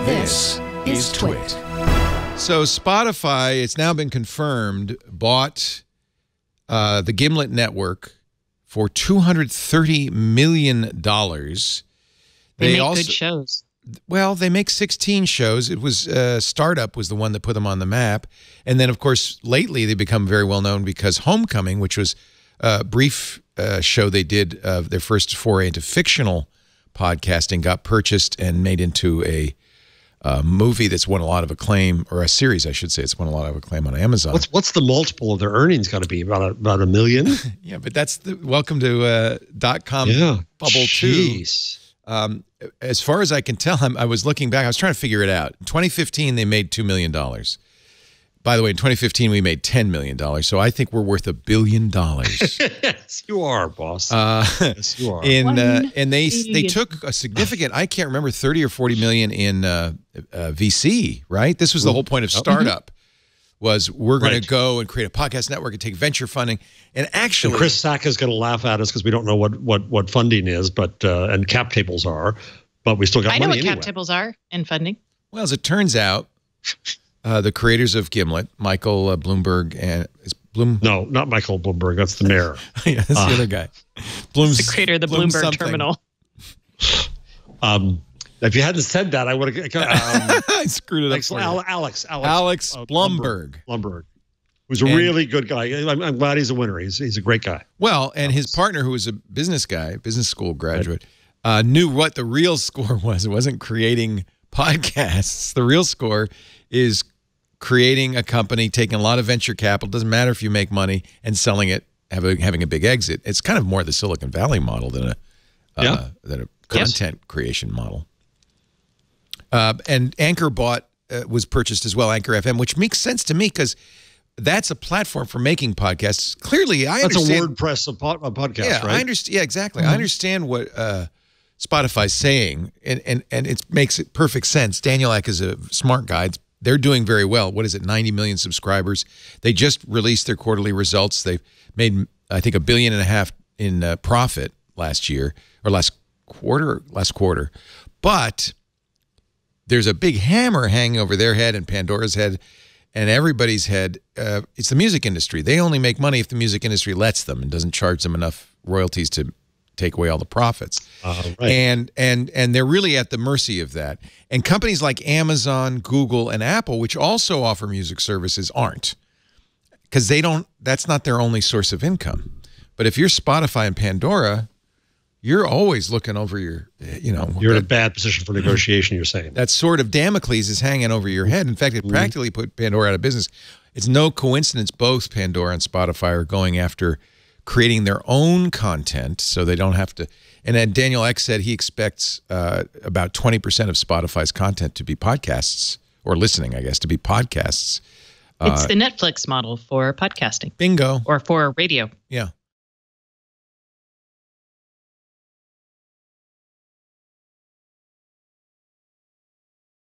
This is TWiT. So Spotify, it's now been confirmed, bought the Gimlet network for $230 million. They make good shows. Well, they make 16 shows. It was Startup was the one that put them on the map. And then, of course, lately they've become very well known because Homecoming, which was a brief show they did, their first foray into fictional podcasting, got purchased and made into a movie that's won a lot of acclaim, or a series, I should say. It's won a lot of acclaim on Amazon. What's the multiple of their earnings got to be? About a million? Yeah, but that's the welcome to .com bubble too. As far as I can tell, I was looking back. I was trying to figure it out. In 2015, they made $2 million. By the way, in 2015, we made $10 million. So I think we're worth $1 billion. Yes, you are, boss. Yes, you are. And they took a significant, I can't remember, 30 or 40 million in VC, right? This was the whole point of Startup. Was we're going to go and create a podcast network and take venture funding. And actually, Chris Sacca's going to laugh at us because we don't know what funding is, but and cap tables are, but we still got money anyway. I know what cap tables are and funding. Well, as it turns out, the creators of Gimlet, Michael Bloomberg, and No, not Michael Bloomberg. That's the mayor. Yeah, that's the other guy. The creator of the Bloomberg terminal. If you hadn't said that, I would have. I screwed it up. Alex Blumberg. Blumberg, who's a really good guy. I'm glad he's a winner. He's a great guy. Well, and his partner, who was a business guy, business school graduate, knew what the real score was. It wasn't creating podcasts. The real score is creating a company, taking a lot of venture capital. Doesn't matter if you make money, and selling it, having a big exit. It's kind of more the Silicon Valley model than a content creation model. And Anchor was purchased as well, Anchor FM, which makes sense to me because that's a platform for making podcasts. Clearly, I understand. That's a WordPress a podcast, yeah, right? I understand. Yeah, exactly. I understand what Spotify's saying, and it makes it perfect sense. Daniel Ek is a smart guy. They're doing very well. What is it, 90 million subscribers? They just released their quarterly results. They've made, I think, $1.5 billion in profit last year, or last quarter. But there's a big hammer hanging over their head and Pandora's head and everybody's head. It's the music industry. They only make money if the music industry lets them and doesn't charge them enough royalties to take away all the profits. Right. And they're really at the mercy of that. And companies like Amazon, Google, and Apple, which also offer music services, aren't. Because that's not their only source of income. But if you're Spotify and Pandora, you're always looking over your, You're in a bad position for negotiation, you're saying. That sword of Damocles is hanging over your head. In fact, it practically put Pandora out of business. It's no coincidence both Pandora and Spotify are going after creating their own content so they don't have to. And then Daniel Ek said he expects about 20% of Spotify's content to be podcasts, or listening, I guess, to be podcasts. It's the Netflix model for podcasting. Bingo. Or for radio. Yeah.